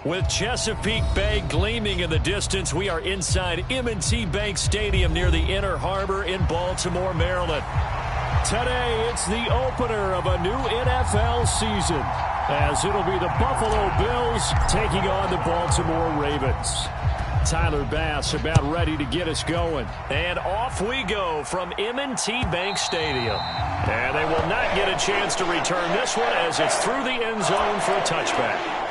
With Chesapeake Bay gleaming in the distance, we are inside M&T Bank Stadium near the Inner Harbor in Baltimore, Maryland. Today, it's the opener of a new NFL season, as it'll be the Buffalo Bills taking on the Baltimore Ravens. Tyler Bass about ready to get us going. And off we go from M&T Bank Stadium. And they will not get a chance to return this one as it's through the end zone for a touchback.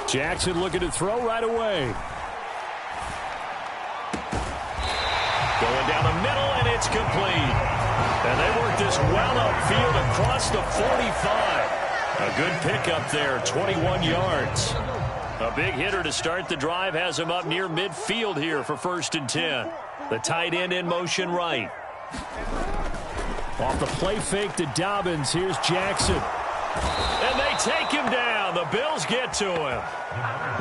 Jackson looking to throw right away. Going down the middle, and it's complete. And they work this well upfield across the 45. A good pickup there, 21 yards. A big hitter to start the drive has him up near midfield here for 1st and 10. The tight end in motion right. Off the play fake to Dobbins, here's Jackson. And they take him down. The Bills get to him.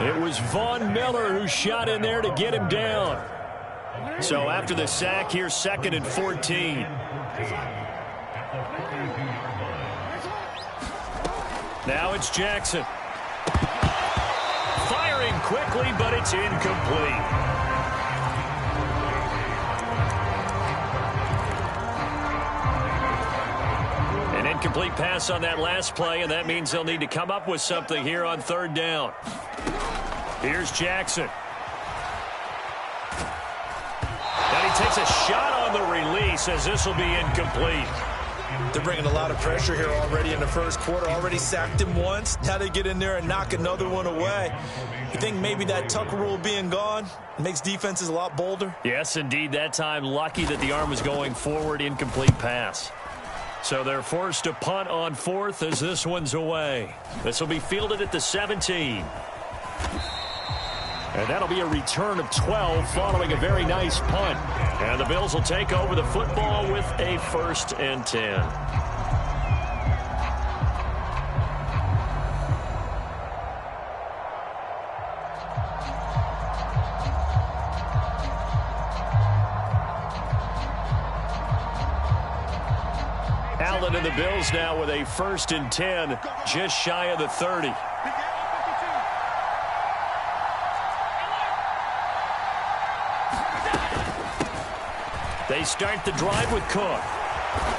It was Von Miller who shot in there to get him down. So after the sack, here's 2nd and 14. Now it's Jackson. Firing quickly, but it's incomplete. An incomplete pass on that last play, and that means they'll need to come up with something here on 3rd down. Here's Jackson. And he takes a shot on the release as this will be incomplete. They're bringing a lot of pressure here already in the first quarter. Already sacked him once. Now they get in there and knock another one away. You think maybe that Tucker rule being gone makes defenses a lot bolder? Yes, indeed. That time, lucky that the arm was going forward. Incomplete pass. So they're forced to punt on 4th as this one's away. This will be fielded at the 17. And that'll be a return of 12 following a very nice punt. And the Bills will take over the football with a 1st and 10. Allen and the Bills now with a 1st and 10, just shy of the 30. They start the drive with Cook.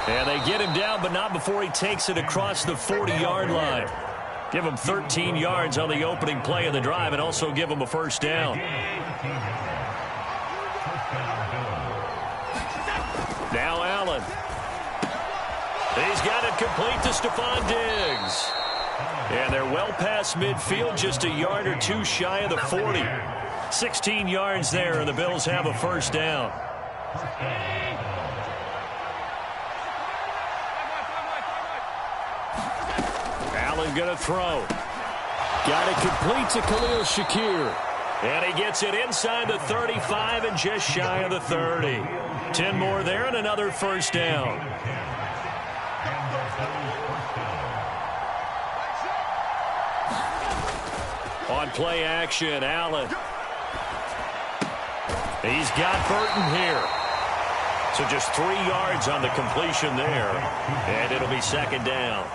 And they get him down, but not before he takes it across the 40-yard line. Give him 13 yards on the opening play of the drive and also give him a 1st down. Now Allen. He's got it complete to Stephon Diggs. And they're well past midfield, just a yard or two shy of the 40. 16 yards there, and the Bills have a 1st down. Allen going to throw. Got it complete to Khalil Shakir. And he gets it inside the 35 and just shy of the 30. 10 more there and another 1st down. On play action, Allen. He's got Burton here. So just 3 yards on the completion there. And it'll be 2nd down.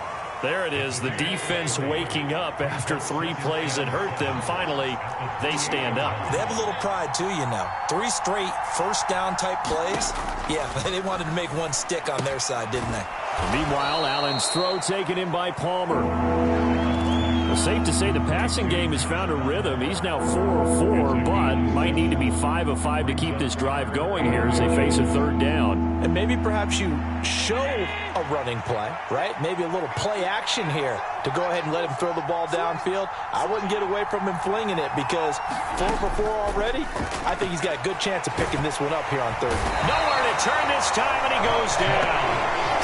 There it is, the defense waking up after 3 plays that hurt them. Finally, they stand up. They have a little pride, too, you know. 3 straight 1st down type plays. Yeah, they wanted to make one stick on their side, didn't they? Meanwhile, Allen's throw taken in by Palmer. Well, safe to say the passing game has found a rhythm. He's now 4 of 4, but might need to be 5 of 5 to keep this drive going here as they face a 3rd down. And maybe perhaps you show a running play, right? Maybe a little play action here to go ahead and let him throw the ball downfield. I wouldn't get away from him flinging it because 4 for 4 already. I think he's got a good chance of picking this one up here on 3rd. Nowhere to turn this time, and he goes down.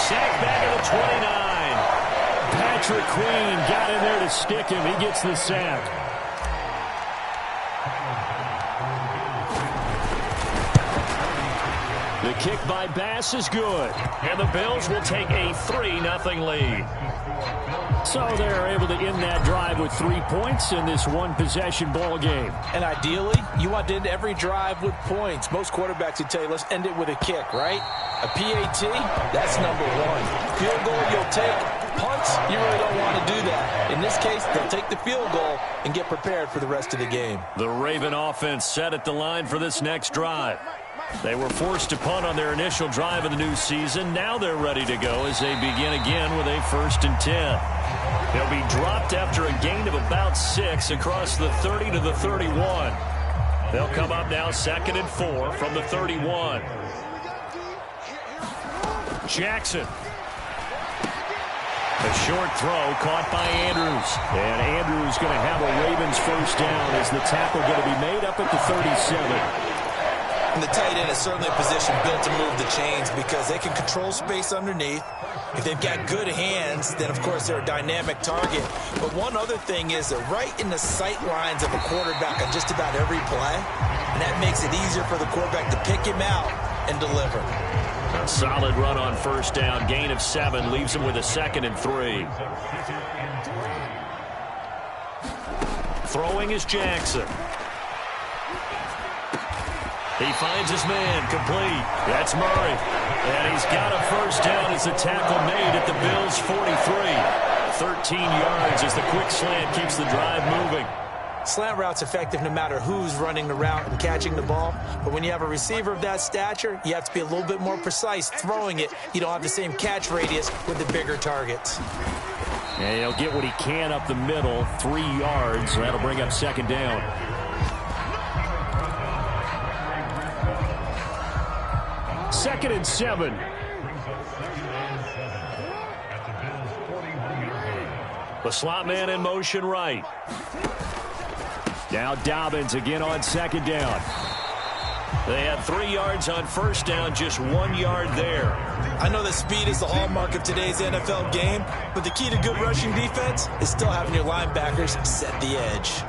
Sack back at the 29. Patrick Queen got in there to stick him. He gets the sack. The kick by Bass is good. And the Bills will take a 3-0 lead. So they're able to end that drive with 3 points in this one-possession ball game. And ideally, you want to end every drive with points. Most quarterbacks would tell you, let's end it with a kick, right? A PAT, that's number one. Field goal, you'll take. Punts, you really don't want to do that. In this case, they'll take the field goal and get prepared for the rest of the game. The Raven offense set at the line for this next drive. They were forced to punt on their initial drive of the new season. Now they're ready to go as they begin again with a 1st and 10. They'll be dropped after a gain of about 6 across the 30 to the 31. They'll come up now 2nd and 4 from the 31. Jackson. A short throw caught by Andrews. And Andrews going to have a Ravens 1st down as the tackle going to be made up at the 37. And the tight end is certainly a position built to move the chains because they can control space underneath. If they've got good hands, then, of course, they're a dynamic target. But one other thing is they're right in the sight lines of a quarterback on just about every play. And that makes it easier for the quarterback to pick him out and deliver. A solid run on 1st down. Gain of 7 leaves him with a 2nd and 3. Throwing is Jackson. He finds his man, complete. That's Murray. And he's got a 1st down as the tackle made at the Bills' 43. 13 yards as the quick slant keeps the drive moving. Slant route's effective no matter who's running the route and catching the ball. But when you have a receiver of that stature, you have to be a little bit more precise throwing it. You don't have the same catch radius with the bigger targets. And he'll get what he can up the middle, 3 yards. That'll bring up 2nd down. 2nd and 7. The slot man in motion right. Now Dobbins again on 2nd down. They had 3 yards on 1st down, just 1 yard there. I know that speed is the hallmark of today's NFL game, but the key to good rushing defense is still having your linebackers set the edge.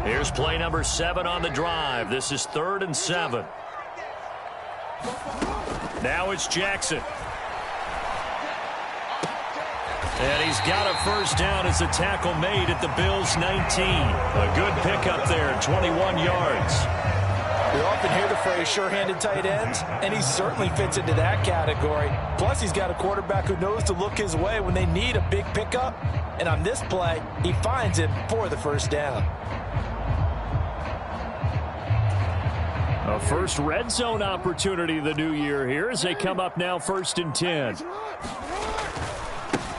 Here's play number 7 on the drive. This is 3rd and 7. Now it's Jackson. And he's got a 1st down as the tackle made at the Bills' 19. A good pickup there, 21 yards. We often hear the phrase sure-handed tight ends, and he certainly fits into that category. Plus, he's got a quarterback who knows to look his way when they need a big pickup. And on this play, he finds it for the 1st down. A first red zone opportunity the new year here as they come up now 1st and 10.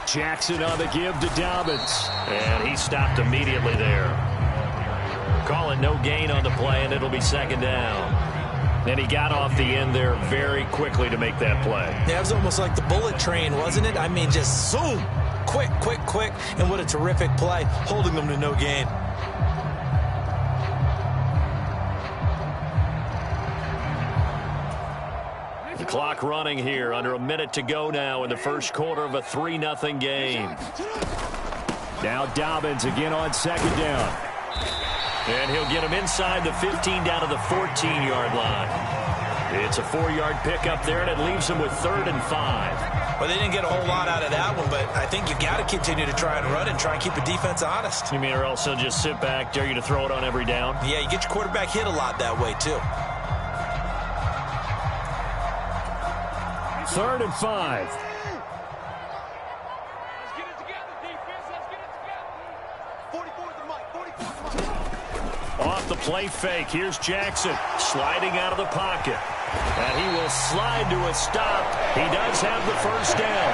Jackson on the give to Dobbins. And he stopped immediately there. Calling no gain on the play, and it'll be 2nd down. And he got off the end there very quickly to make that play. Yeah, it was almost like the bullet train, wasn't it? I mean, just zoom. Quick, quick, quick. And what a terrific play, holding them to no gain. Clock running here, under a minute to go now in the 1st quarter of a 3-0 game. Now Dobbins again on 2nd down. And he'll get him inside the 15 down to the 14-yard line. It's a 4-yard pickup there, and it leaves him with 3rd and 5. Well, they didn't get a whole lot out of that one, but I think you got to continue to try and run and try and keep the defense honest. You mean or else they'll just sit back, dare you to throw it on every down? Yeah, you get your quarterback hit a lot that way, too. 3rd and 5. Let's get it together, defense. Let's get it together. 44 the mic. 44 the mic. Off the play fake. Here's Jackson sliding out of the pocket. And he will slide to a stop. He does have the 1st down.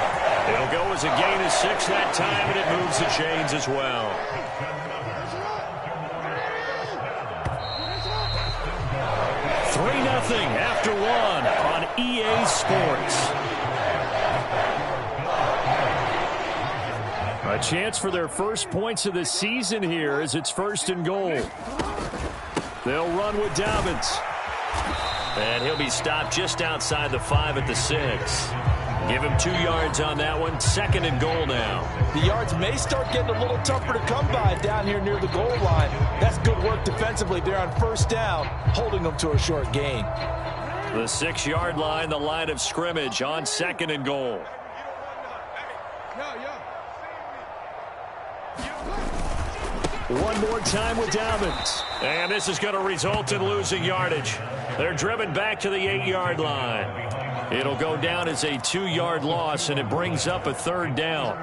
It'll go as a gain of 6 that time, and it moves the chains as well. Nothing after 1 on EA Sports. A chance for their first points of the season here as it's 1st and goal. They'll run with Dobbins. And he'll be stopped just outside the 5 at the 6. Give him 2 yards on that one. 2nd and goal now. The yards may start getting a little tougher to come by down here near the goal line. That's good work defensively there on 1st down, holding them to a short gain. The 6-yard line, the line of scrimmage on 2nd and goal. One more time with Dobbins. And this is going to result in losing yardage. They're driven back to the 8-yard line. It'll go down as a 2-yard loss, and it brings up a 3rd down.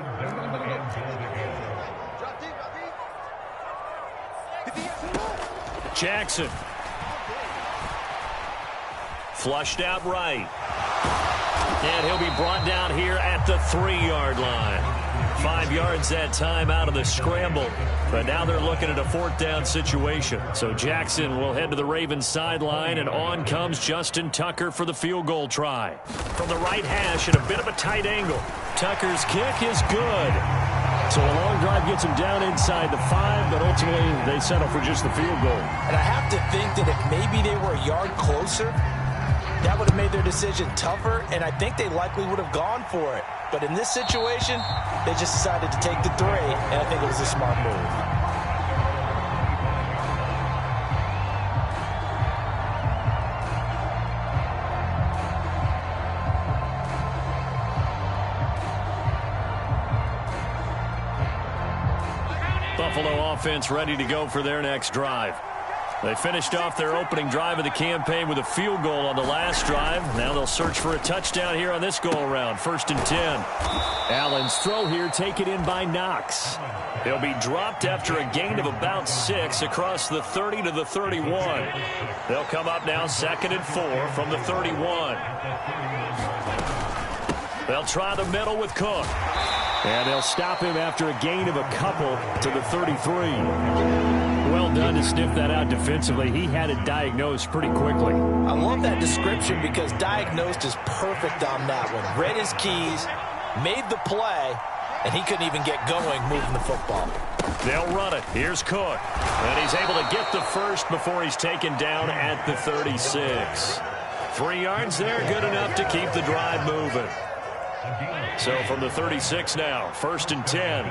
Jackson. Flushed out right. And he'll be brought down here at the 3-yard line. 5 yards that time out of the scramble. But now they're looking at a 4th down situation. So Jackson will head to the Ravens sideline, and on comes Justin Tucker for the field goal try. From the right hash at a bit of a tight angle. Tucker's kick is good. So a long drive gets him down inside the 5, but ultimately they settle for just the field goal. And I have to think that if maybe they were a yard closer, that would have made their decision tougher, and I think they likely would have gone for it. But in this situation, they just decided to take the 3, and I think it was a smart move. Buffalo offense ready to go for their next drive. They finished off their opening drive of the campaign with a field goal on the last drive. Now they'll search for a touchdown here on this go-around. 1st and 10. Allen's throw here taken in by Knox. He'll be dropped after a gain of about 6 across the 30 to the 31. They'll come up now 2nd and 4 from the 31. They'll try the middle with Cook. And they'll stop him after a gain of a couple to the 33. Well done to sniff that out defensively. He had it diagnosed pretty quickly. I love that description because diagnosed is perfect on that one. Read his keys, made the play, and he couldn't even get going moving the football. They'll run it. Here's Cook. And he's able to get the first before he's taken down at the 36. 3 yards there, good enough to keep the drive moving. So from the 36 now, 1st and 10.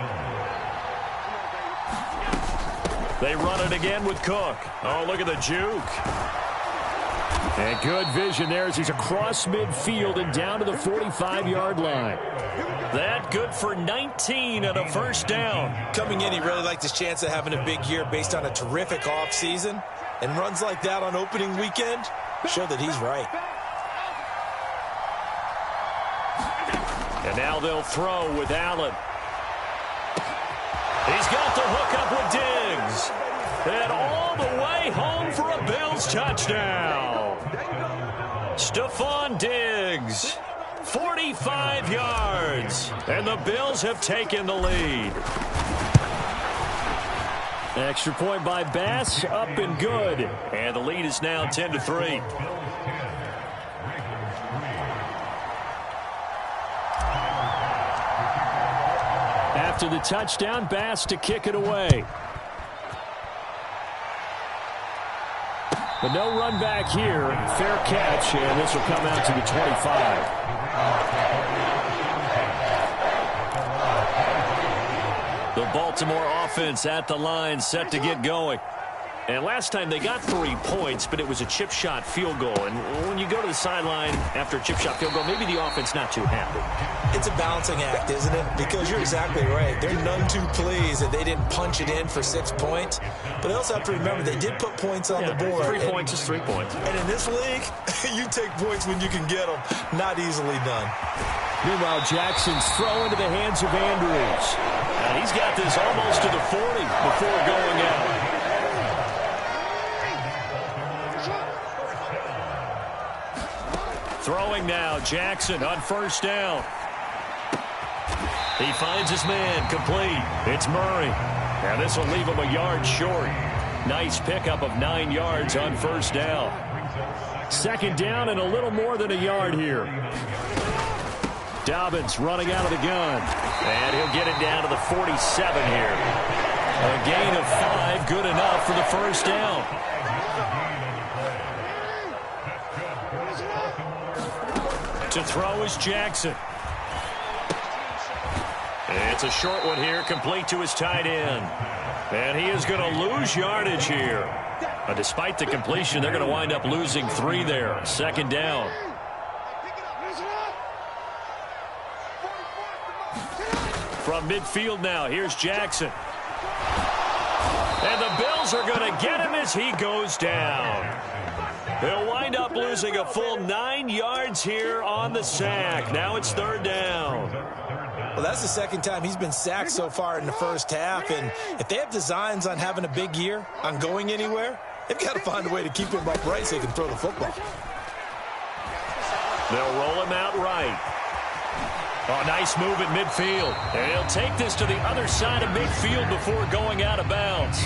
They run it again with Cook. Oh, look at the juke. And good vision there as he's across midfield and down to the 45-yard line. That good for 19 and a 1st down. Coming in, he really liked his chance of having a big year based on a terrific offseason. And runs like that on opening weekend show that he's right. And now they'll throw with Allen. He's got the hook up with Diggs. And all the way home for a Bills touchdown. Stephon Diggs, 45 yards. And the Bills have taken the lead. Extra point by Bass, up and good. And the lead is now 10-3. After the touchdown, Bass to kick it away. But no run back here. Fair catch, and this will come out to the 25. The Baltimore offense at the line, set to get going. And last time they got 3 points, but it was a chip shot field goal. And when you go to the sideline after a chip shot field goal, maybe the offense not too happy. It's a balancing act, isn't it? Because you're exactly right. They're none too pleased that they didn't punch it in for 6 points. But they also have to remember they did put points on the board. 3 points is 3 points. And in this league, you take points when you can get them. Not easily done. Meanwhile, Jackson's throw into the hands of Andrews. And he's got this almost to the 40 before going out. Throwing now, Jackson on 1st down. He finds his man, complete. It's Murray. And this will leave him a yard short. Nice pickup of 9 yards on 1st down. 2nd down and a little more than a yard here. Dobbins running out of the gun. And he'll get it down to the 47 here. A gain of 5, good enough for the 1st down. To throw is Jackson. It's a short one here, complete to his tight end. And he is going to lose yardage here. Despite the completion, they're going to wind up losing 3 there. Second down. From midfield now, here's Jackson. And the Bills are going to get him as he goes down. He'll wind up losing a full 9 yards here on the sack. Now it's third down. Well, that's the second time he's been sacked so far in the first half. And if they have designs on having a big year, on going anywhere, they've got to find a way to keep him upright so he can throw the football. They'll roll him out right. Oh, nice move at midfield. And he'll take this to the other side of midfield before going out of bounds.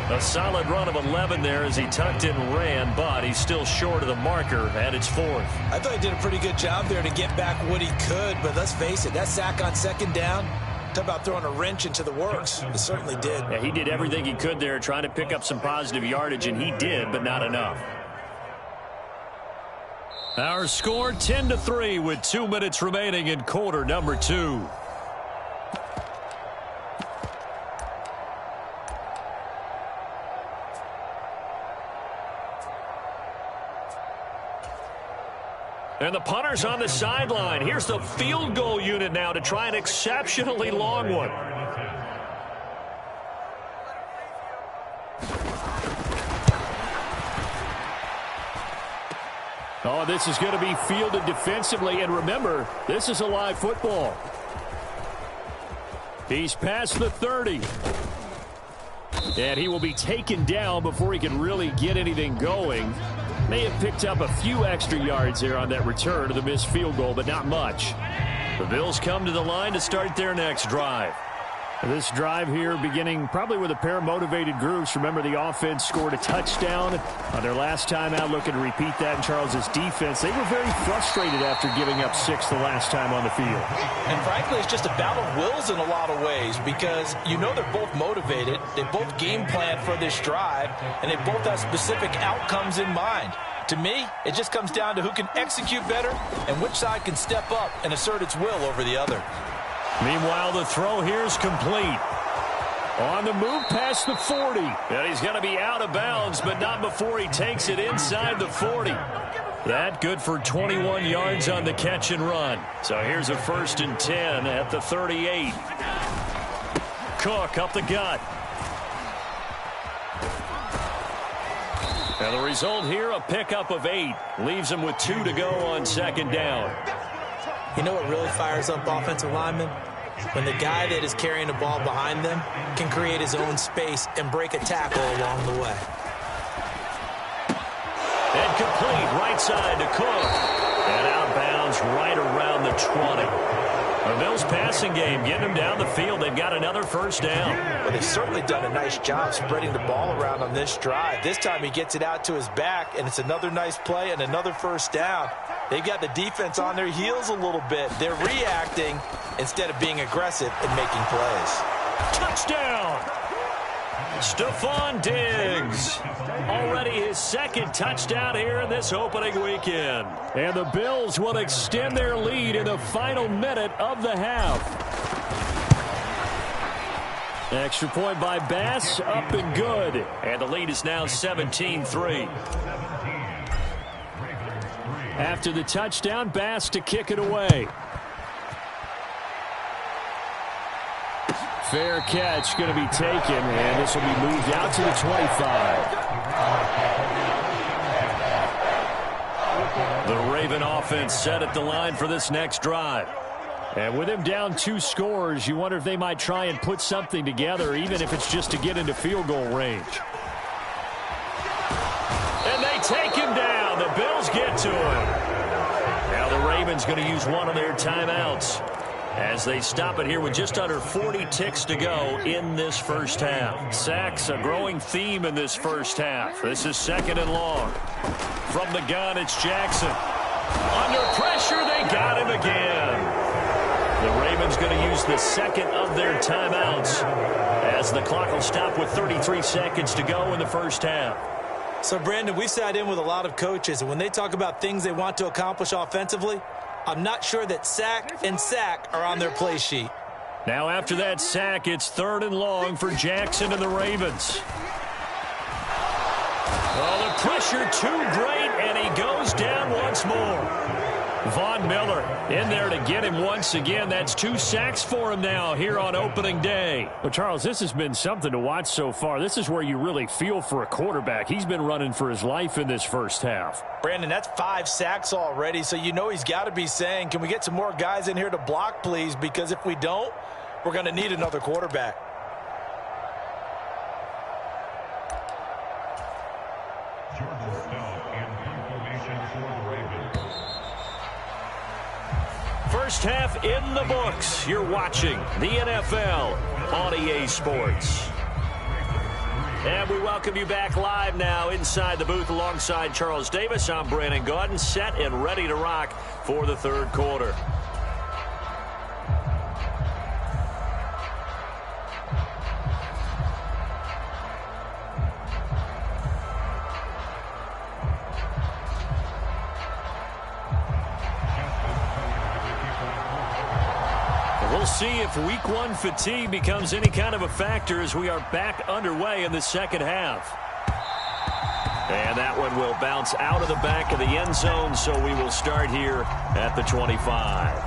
A solid run of 11 there as he tucked in and ran, but he's still short of the marker, and it's 4th. I thought he did a pretty good job there to get back what he could, but let's face it, that sack on second down, talk about throwing a wrench into the works. It certainly did. Yeah, he did everything he could there trying to pick up some positive yardage, and he did, but not enough. Our score 10-3 with 2 minutes remaining in quarter number 2. And the punter's on the sideline. Here's the field goal unit now to try an exceptionally long one. Oh, this is going to be fielded defensively. And remember, this is a live football. He's past the 30. And he will be taken down before he can really get anything going. May have picked up a few extra yards there on that return of the missed field goal, but not much. The Bills come to the line to start their next drive. This drive here beginning probably with a pair of motivated groups. Remember, the offense scored a touchdown on their last time out, looking to repeat that in Charles's defense. They were very frustrated after giving up 6 the last time on the field. And frankly, it's just a battle of wills in a lot of ways because you know they're both motivated. They both game plan for this drive, and they both have specific outcomes in mind. To me, it just comes down to who can execute better and which side can step up and assert its will over the other. Meanwhile, the throw here is complete. On the move past the 40. And he's going to be out of bounds, but not before he takes it inside the 40. That good for 21 yards on the catch and run. So here's a 1st and 10 at the 38. Cook up the gut. And the result here, a pickup of 8. Leaves him with 2 to go on second down. You know what really fires up offensive linemen? When the guy that is carrying the ball behind them can create his own space and break a tackle along the way. And complete right side to Cook. And out of bounds right around the 20. The Bills passing game getting them down the field. They've got another first down. Well, they've certainly done a nice job spreading the ball around on this drive. This time he gets it out to his back, and it's another nice play and another first down. They've got the defense on their heels a little bit. They're reacting instead of being aggressive and making plays. Touchdown! Stephon Diggs. Already his 2nd touchdown here in this opening weekend. And the Bills will extend their lead in the final minute of the half. Extra point by Bass, up and good. And the lead is now 17-3. After the touchdown, Bass to kick it away. Fair catch going to be taken, and this will be moved out to the 25. The Raven offense set at the line for this next drive. And with him down 2 scores, you wonder if they might try and put something together, even if it's just to get into field goal range. And they take him down. The Bills get to him. Now the Ravens going to use one of their timeouts as they stop it here with just under 40 ticks to go in this first half. Sacks, a growing theme in this first half. This is 2nd and long. From the gun, it's Jackson. Under pressure, they got him again. The Ravens going to use the 2nd of their timeouts as the clock will stop with 33 seconds to go in the first half. So, Brandon, we sat in with a lot of coaches, and when they talk about things they want to accomplish offensively, I'm not sure that sack and sack are on their play sheet. Now after that sack, it's 3rd and long for Jackson and the Ravens. Oh, the pressure too great, and he goes down once more. Von Miller in there to get him once again. That's 2 sacks for him now here on opening day. Well, Charles, this has been something to watch so far. This is where you really feel for a quarterback. He's been running for his life in this first half. Brandon, that's 5 sacks already, so you know he's got to be saying, can we get some more guys in here to block, please? Because if we don't, we're going to need another quarterback. First half in the books. You're watching the NFL on EA Sports. And we welcome you back live now inside the booth alongside Charles Davis. I'm Brandon Gaudin, set and ready to rock for the 3rd quarter. We'll see if week 1 fatigue becomes any kind of a factor as we are back underway in the second half. And that one will bounce out of the back of the end zone, so we will start here at the 25.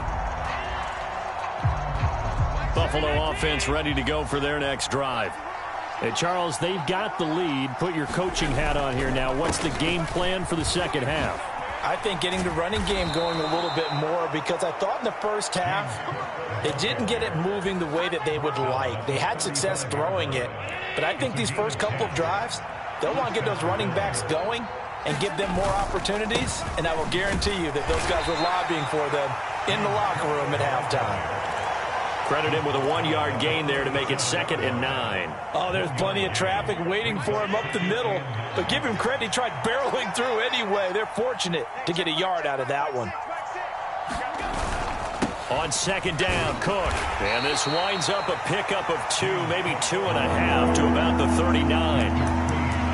Buffalo offense ready to go for their next drive. And Charles, they've got the lead. Put your coaching hat on here now. What's the game plan for the second half? I think getting the running game going a little bit more, because I thought in the first half they didn't get it moving the way that they would like. They had success throwing it, but I think these first couple of drives, they'll want to get those running backs going and give them more opportunities, and I will guarantee you that those guys were lobbying for them in the locker room at halftime. Credit him with a 1-yard gain there to make it 2nd and 9. Oh, there's plenty of traffic waiting for him up the middle. But give him credit, he tried barreling through anyway. They're fortunate to get a yard out of that one. On 2nd down, Cook. And this winds up a pickup of 2, maybe 2.5 to about the 39.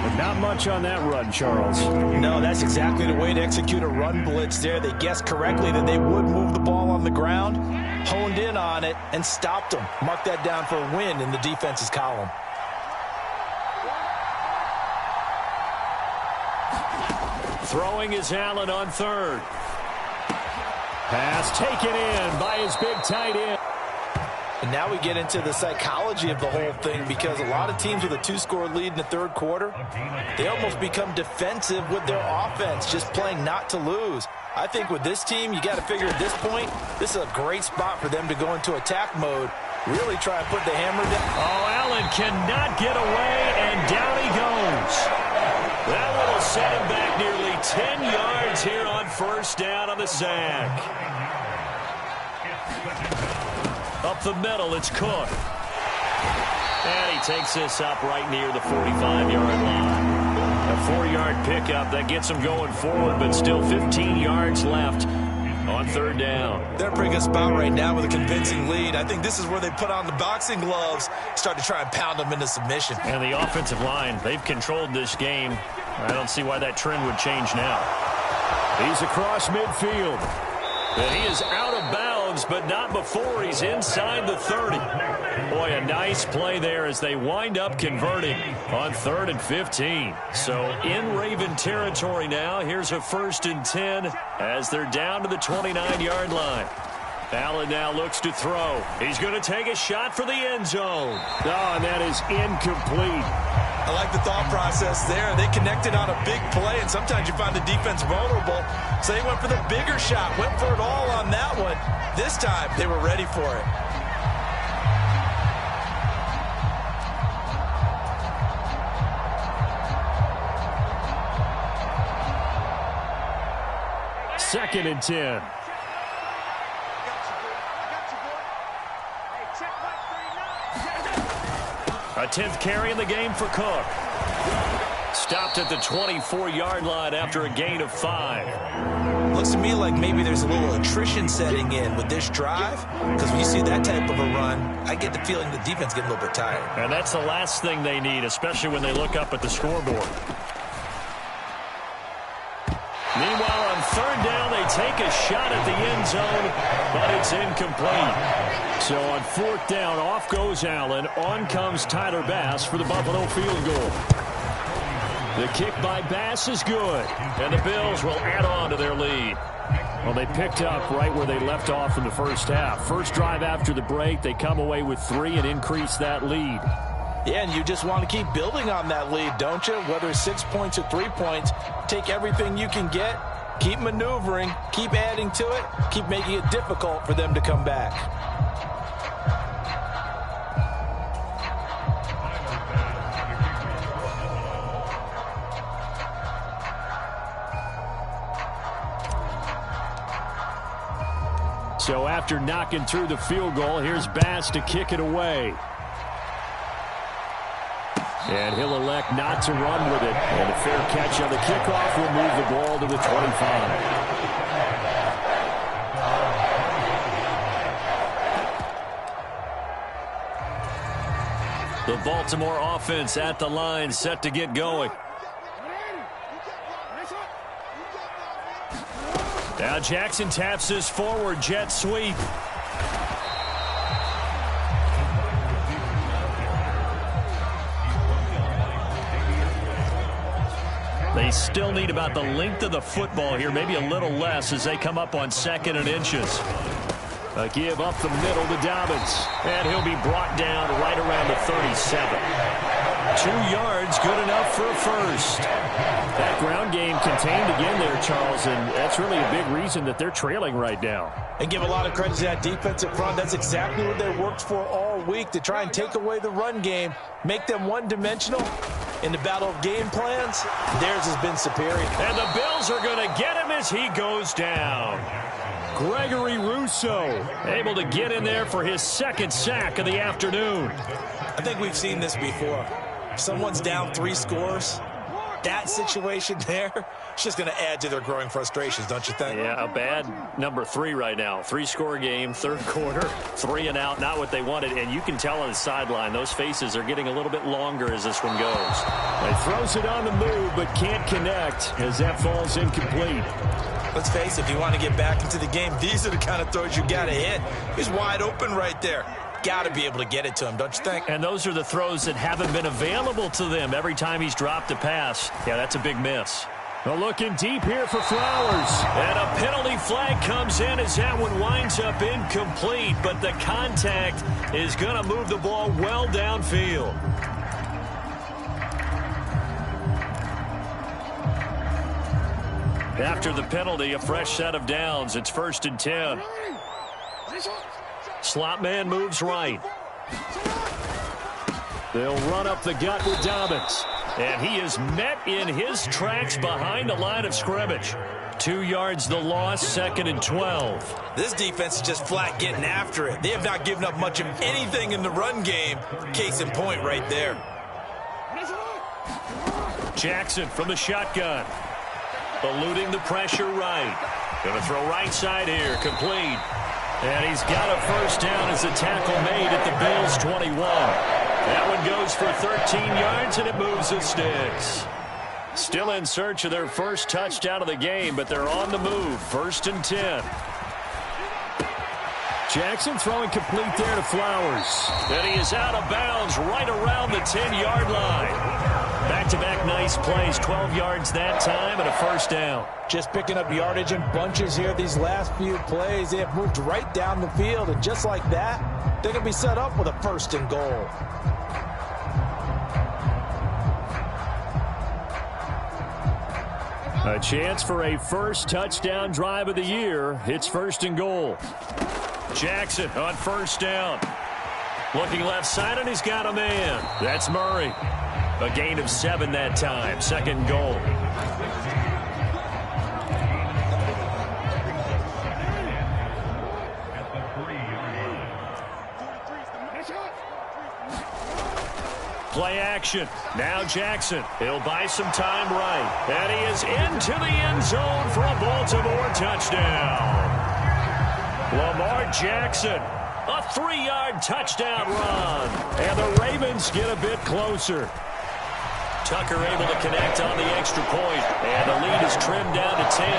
But not much on that run, Charles. No, that's exactly the way to execute a run blitz there. They guessed correctly that they would move the ball on the ground, honed in on it, and stopped them. Mark that down for a win in the defense's column. Throwing is Allen on 3rd. Pass taken in by his big tight end. And now we get into the psychology of the whole thing, because a lot of teams with a 2-score lead in the 3rd quarter, they almost become defensive with their offense, just playing not to lose. I think with this team, you got to figure at this point, this is a great spot for them to go into attack mode, really try and put the hammer down. Oh, Allen cannot get away, and down he goes. That will set him back nearly 10 yards here on 1st down on the sack. Up the middle, it's Cook. And he takes this up right near the 45-yard line. A 4-yard pickup that gets him going forward, but still 15 yards left on 3rd down. They're in a pretty good spot right now with a convincing lead. I think this is where they put on the boxing gloves, start to try and pound them into submission. And the offensive line, they've controlled this game. I don't see why that trend would change now. He's across midfield. And he is out of bounds, but not before he's inside the 30. Boy, a nice play there as they wind up converting on 3rd and 15. So in Raven territory now. Here's a 1st and 10 as they're down to the 29-yard line. Allen now looks to throw. He's going to take a shot for the end zone. Oh, and that is incomplete. I like the thought process there. They connected on a big play, and sometimes you find the defense vulnerable. So they went for the bigger shot, went for it all on that one. This time, they were ready for it. Second and 10. A 10th carry in the game for Cook. Stopped at the 24-yard line after a gain of 5. Looks to me like maybe there's a little attrition setting in with this drive, because when you see that type of a run, I get the feeling the defense getting a little bit tired. And that's the last thing they need, especially when they look up at the scoreboard. Meanwhile, on 3rd down, they take a shot at the end zone, but it's incomplete. So on 4th down, off goes Allen. On comes Tyler Bass for the Buffalo field goal. The kick by Bass is good. And the Bills will add on to their lead. Well, they picked up right where they left off in the first half. First drive after the break, they come away with 3 and increase that lead. Yeah, and you just want to keep building on that lead, don't you? Whether it's 6 points or 3 points, take everything you can get, keep maneuvering, keep adding to it, keep making it difficult for them to come back. So after knocking through the field goal, here's Bass to kick it away. And he'll elect not to run with it. And a fair catch on the kickoff will move the ball to the 25. The Baltimore offense at the line, set to get going. Now Jackson taps his forward jet sweep. They still need about the length of the football here, maybe a little less as they come up on 2nd and inches. A give up the middle to Dobbins. And he'll be brought down right around the 37. 2 yards, good enough for a first. That ground game contained again there, Charles, and that's really a big reason that they're trailing right now. And give a lot of credit to that defensive front. That's exactly what they worked for all week, to try and take away the run game, make them one-dimensional. In the battle of game plans, theirs has been superior. And the Bills are going to get him as he goes down. Gregory Rousseau able to get in there for his 2nd sack of the afternoon. I think we've seen this before. If someone's down 3 scores, that situation there, it's just going to add to their growing frustrations, don't you think? Yeah, a bad number 3 right now. 3-score game, 3rd quarter, 3 and out, not what they wanted. And you can tell on the sideline, those faces are getting a little bit longer as this one goes. He throws it on the move, but can't connect as that falls incomplete. Let's face it, if you want to get back into the game, these are the kind of throws you got to hit. He's wide open right there. Got to be able to get it to him, don't you think? And those are the throws that haven't been available to them every time he's dropped a pass. Yeah, that's a big miss. Well, looking deep here for Flowers. And a penalty flag comes in as that one winds up incomplete, but the contact is going to move the ball well downfield. After the penalty, a fresh set of downs. It's 1st and 10. Slot man moves right. They'll run up the gut with Dobbins. And he is met in his tracks behind the line of scrimmage. 2 yards the loss, 2nd and 12. This defense is just flat getting after it. They have not given up much of anything in the run game. Case in point right there. Jackson from the shotgun. Eluding the pressure right. Going to throw right side here, complete. And he's got a first down as the tackle made at the Bills' 21. That one goes for 13 yards, and it moves the sticks. Still in search of their first touchdown of the game, but they're on the move. 1st and 10. Jackson throwing complete there to Flowers. And he is out of bounds right around the 10-yard line. Back-to-back nice plays, 12 yards that time and a first down. Just picking up yardage in bunches here these last few plays. They have moved right down the field, and just like that, they're going to be set up with a 1st and goal. A chance for a first touchdown drive of the year. It's 1st and goal. Jackson on 1st down. Looking left side, and he's got a man. That's Murray. A gain of 7 that time. 2nd and goal. Play action. Now Jackson. He'll buy some time right. And he is into the end zone for a Baltimore touchdown. Lamar Jackson. A 3-yard touchdown run. And the Ravens get a bit closer. Tucker able to connect on the extra point. And the lead is trimmed down to 10. 43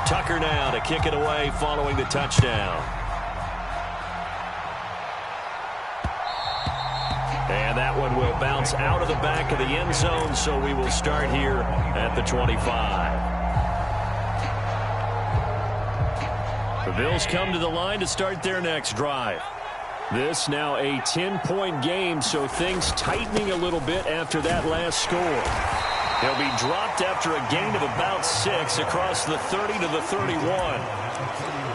Tucker now to kick it away following the touchdown. And that one will bounce out of the back of the end zone, so we will start here at the 25. The Bills come to the line to start their next drive. This now a 10-point game, so things tightening a little bit after that last score. He'll be dropped after a gain of about 6 across the 30 to the 31.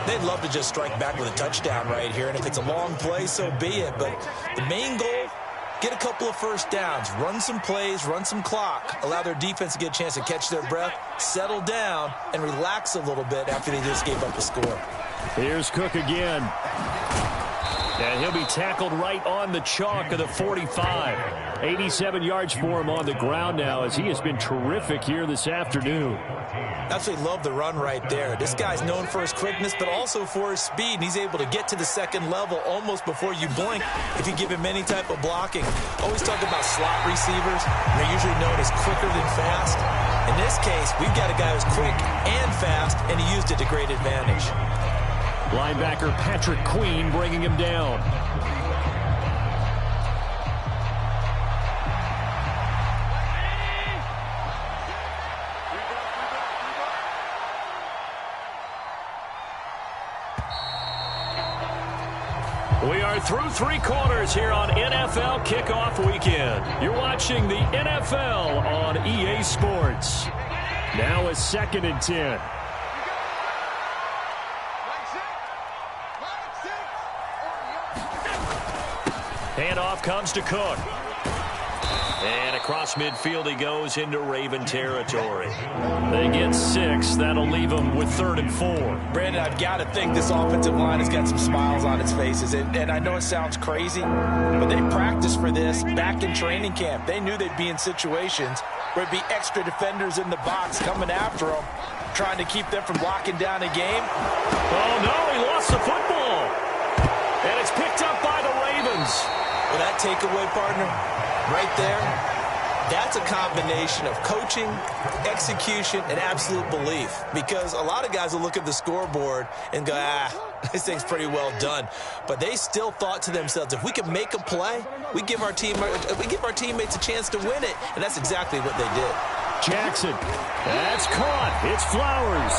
They'd love to just strike back with a touchdown right here, and if it's a long play, so be it. But the main goal, get a couple of first downs, run some plays, run some clock, allow their defense to get a chance to catch their breath, settle down, and relax a little bit after they just gave up a score. Here's Cook again. And he'll be tackled right on the chalk of the 45. 87 yards for him on the ground now, as he has been terrific here this afternoon. Absolutely love the run right there. This guy's known for his quickness, but also for his speed. And he's able to get to the second level almost before you blink if you give him any type of blocking. Always talk about slot receivers. They're usually known as quicker than fast. In this case, we've got a guy who's quick and fast, and he used it to great advantage. Linebacker Patrick Queen bringing him down. We are through 3 quarters here on NFL Kickoff Weekend. You're watching the NFL on EA Sports. Now a 2nd and 10. Handoff comes to Cook. And across midfield he goes into Raven territory. They get 6. That'll leave them with 3rd and 4. Brandon, I've got to think this offensive line has got some smiles on its faces. And I know it sounds crazy, but they practiced for this back in training camp. They knew they'd be in situations where it'd be extra defenders in the box coming after them, trying to keep them from locking down a game. Oh, no, he lost the football. And it's picked up by the Ravens. Well, that takeaway, partner, right there, that's a combination of coaching, execution, and absolute belief. Because a lot of guys will look at the scoreboard and go, this thing's pretty well done. But they still thought to themselves, if we can make a play, we give our teammates a chance to win it. And that's exactly what they did. Jackson, that's caught. It's Flowers.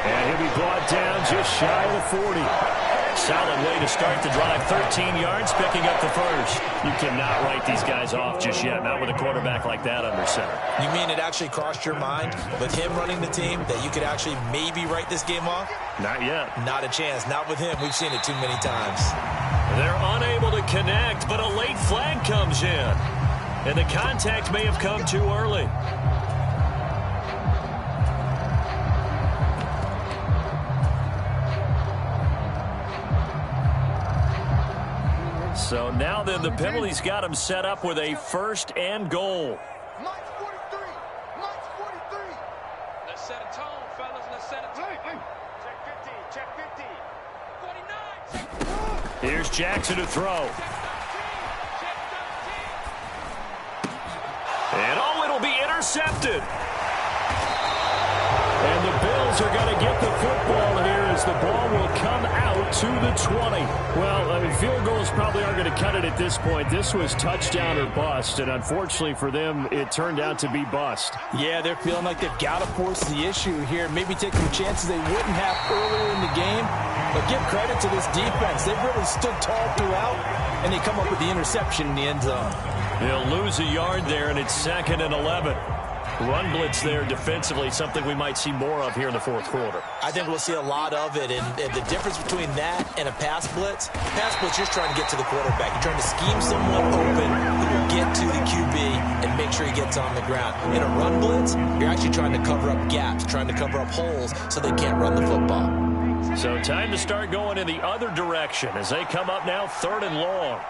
And he'll be brought down just shy of the 40. Solid way to start the drive. 13 yards, picking up the first. You cannot write these guys off just yet, not with a quarterback like that under center. You mean it actually crossed your mind with him running the team that you could actually maybe write this game off? Not yet. Not a chance. Not with him. We've seen it too many times. They're unable to connect, but a late flag comes in. And the contact may have come too early. So now then the penalty's got him set up with a 1st and goal. March 43. March 43. Let's set a tone, fellas. Let's set a tone. Check 15. Check 15. 49. Check. Here's Jackson to throw. Check 13. And oh, it'll be intercepted. And the Bills are going to get the football here as the ball will come out to the 20. Well, I mean, field goals probably aren't going to cut it at this point. This was touchdown or bust, and unfortunately for them, it turned out to be bust. Yeah, they're feeling like they've got to force the issue here, maybe take some chances they wouldn't have earlier in the game. But give credit to this defense. They've really stood tall throughout, and they come up with the interception in the end zone. They'll lose a yard there, and it's 2nd and 11. Run blitz there defensively, something we might see more of here in the 4th quarter. I think we'll see a lot of it, and the difference between that and a pass blitz, you're trying to get to the quarterback. You're trying to scheme someone open who will get to the QB and make sure he gets on the ground. In a run blitz, you're actually trying to cover up gaps, trying to cover up holes so they can't run the football. So time to start going in the other direction as they come up now 3rd and long.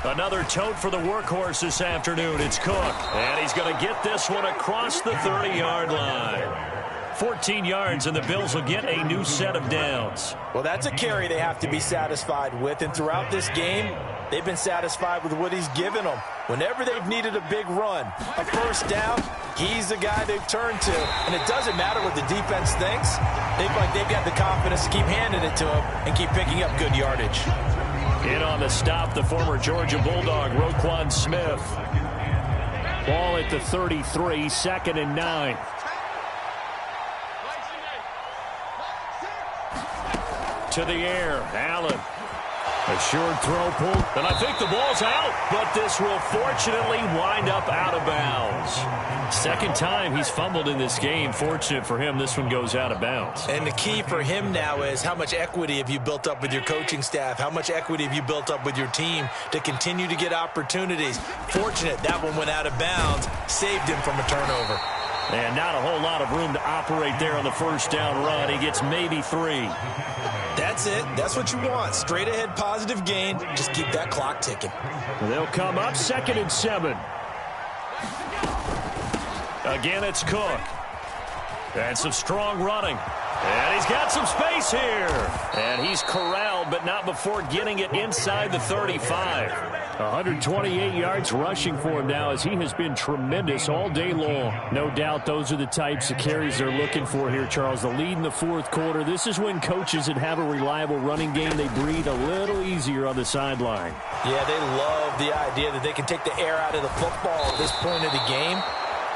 Another tote for the workhorse this afternoon. It's Cook. And he's going to get this one across the 30-yard line. 14 yards, and the Bills will get a new set of downs. Well, that's a carry they have to be satisfied with. And throughout this game, they've been satisfied with what he's given them. Whenever they've needed a big run, a first down, he's the guy they've turned to. And it doesn't matter what the defense thinks. They feel like they've got the confidence to keep handing it to him and keep picking up good yardage. In on the stop, the former Georgia Bulldog, Roquan Smith. Ball at the 33, 2nd and 9. To the air, Allen. A short throw pulled, and I think the ball's out, but this will fortunately wind up out of bounds. Second time he's fumbled in this game. Fortunate for him, this one goes out of bounds. And the key for him now is how much equity have you built up with your coaching staff? How much equity have you built up with your team to continue to get opportunities? Fortunate that one went out of bounds, saved him from a turnover. And not a whole lot of room to operate there on the first down run. He gets maybe 3. That's it. That's what you want. Straight ahead positive gain. Just keep that clock ticking. They'll come up 2nd and 7. Again, it's Cook. And some strong running. And he's got some space here. And he's corralled, but not before getting it inside the 35. 128 yards rushing for him now as he has been tremendous all day long. No doubt those are the types of carries they're looking for here, Charles. The lead in the fourth quarter. This is when coaches that have a reliable running game, they breathe a little easier on the sideline. Yeah, they love the idea that they can take the air out of the football at this point of the game.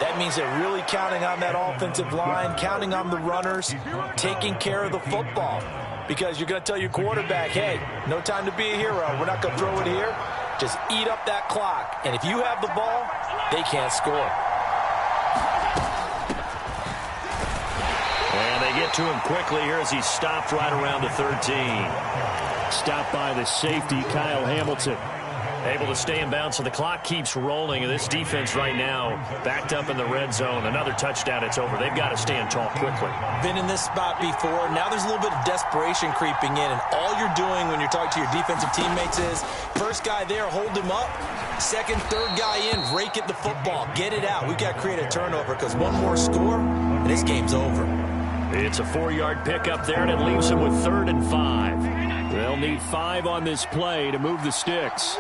That means they're really counting on that offensive line, counting on the runners, taking care of the football. Because you're going to tell your quarterback, hey, no time to be a hero. We're not going to throw it here. Just eat up that clock. And if you have the ball, they can't score. And they get to him quickly here as he's stopped right around the 13. Stopped by the safety, Kyle Hamilton. Able to stay in bounds, so the clock keeps rolling. And this defense right now backed up in the red zone. Another touchdown, it's over. They've got to stand tall quickly. Been in this spot before. Now there's a little bit of desperation creeping in. And all you're doing when you're talking to your defensive teammates is, first guy there, hold him up. Second, third guy in, rake at the football. Get it out. We've got to create a turnover because one more score, and this game's over. It's a 4-yard pickup there, and it leaves them with 3rd and 5. They'll need 5 on this play to move the sticks.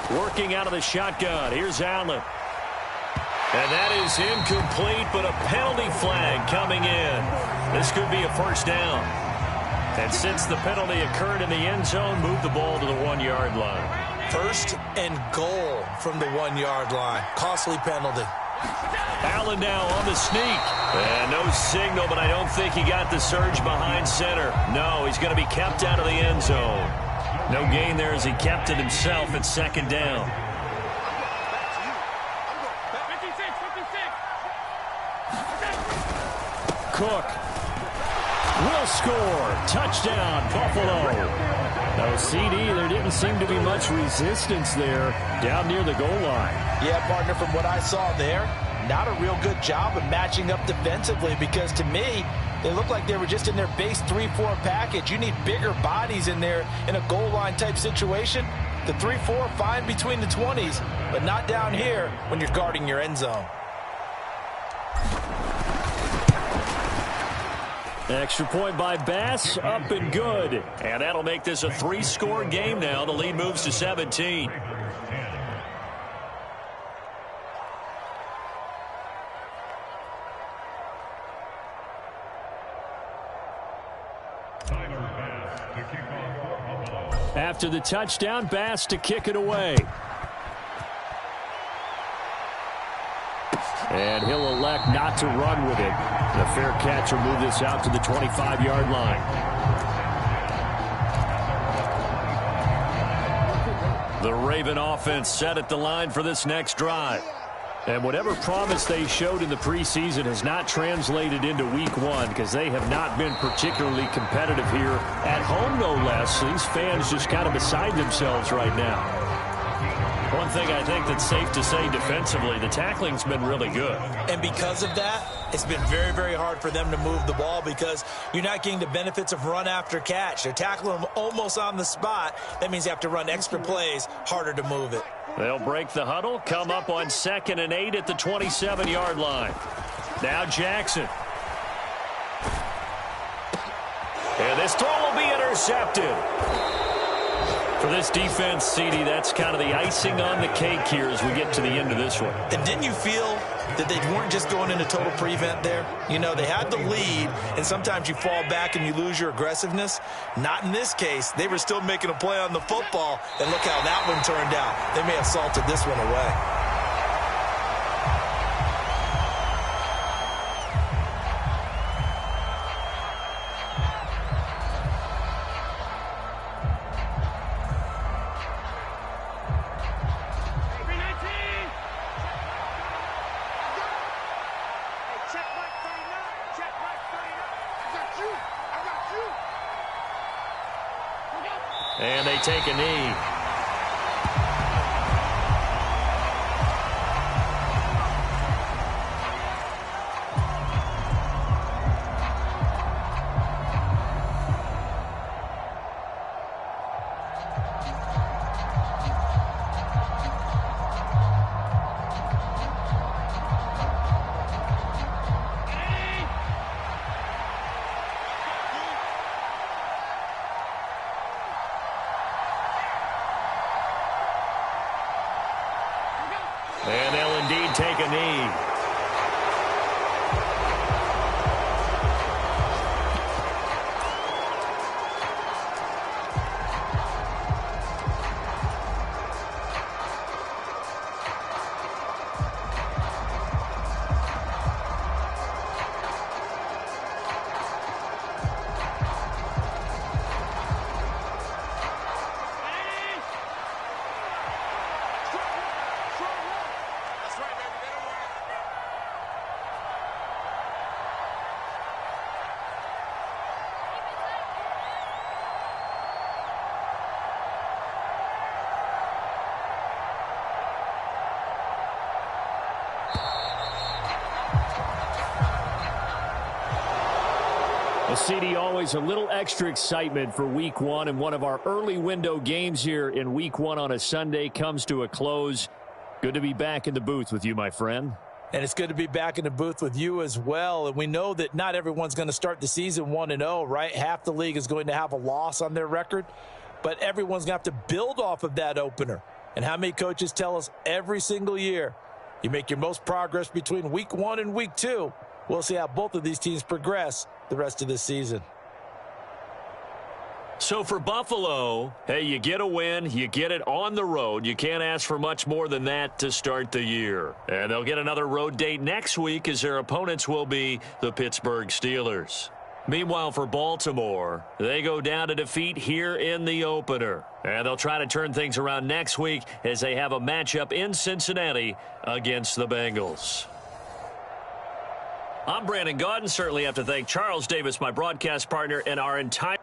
Working out of the shotgun. Here's Allen. And that is incomplete, but a penalty flag coming in. This could be a first down. And since the penalty occurred in the end zone, move the ball to the 1-yard line. 1st and goal from the 1-yard line. Costly penalty. Allen now on the sneak. And no signal, but I don't think he got the surge behind center. No, he's going to be kept out of the end zone. No gain there as he kept it himself at 2nd down. Cook will score. Touchdown, Buffalo. No CD. There didn't seem to be much resistance there down near the goal line. Yeah, partner, from what I saw there, not a real good job of matching up defensively because to me, they look like they were just in their base 3-4 package. You need bigger bodies in there in a goal line type situation. The 3-4, fine between the 20s, but not down here when you're guarding your end zone. Extra point by Bass, up and good. And that'll make this a 3-score game now. The lead moves to 17. After the touchdown, Bass to kick it away. And he'll elect not to run with it. The fair catch will move this out to the 25-yard line. The Raven offense set at the line for this next drive. And whatever promise they showed in the preseason has not translated into week 1 because they have not been particularly competitive here at home, no less. These fans just kind of beside themselves right now. One thing I think that's safe to say defensively, the tackling's been really good. And because of that, it's been very, very hard for them to move the ball because you're not getting the benefits of run after catch. They're tackling them almost on the spot. That means you have to run extra plays, harder to move it. They'll break the huddle, come up on 2nd and 8 at the 27-yard line. Now Jackson. And this throw will be intercepted. For this defense, CD, that's kind of the icing on the cake here as we get to the end of this one. And didn't you feel that they weren't just going into total prevent there? You know, they had the lead, and sometimes you fall back and you lose your aggressiveness. Not in this case. They were still making a play on the football, and look how that one turned out. They may have salted this one away. And they take a knee. And they'll indeed take a knee. Well, CD, always a little extra excitement for Week 1, and one of our early window games here in Week 1 on a Sunday comes to a close. Good to be back in the booth with you, my friend. And it's good to be back in the booth with you as well. And we know that not everyone's going to start the season 1-0, right? Half the league is going to have a loss on their record, but everyone's going to have to build off of that opener. And how many coaches tell us every single year, you make your most progress between Week 1 and Week 2. We'll see how both of these teams progress the rest of this season. So for Buffalo, hey, you get a win, you get it on the road. You can't ask for much more than that to start the year. And they'll get another road date next week as their opponents will be the Pittsburgh Steelers. Meanwhile, for Baltimore, they go down to defeat here in the opener. And they'll try to turn things around next week as they have a matchup in Cincinnati against the Bengals. I'm Brandon Gaudin. Certainly have to thank Charles Davis, my broadcast partner, and our entire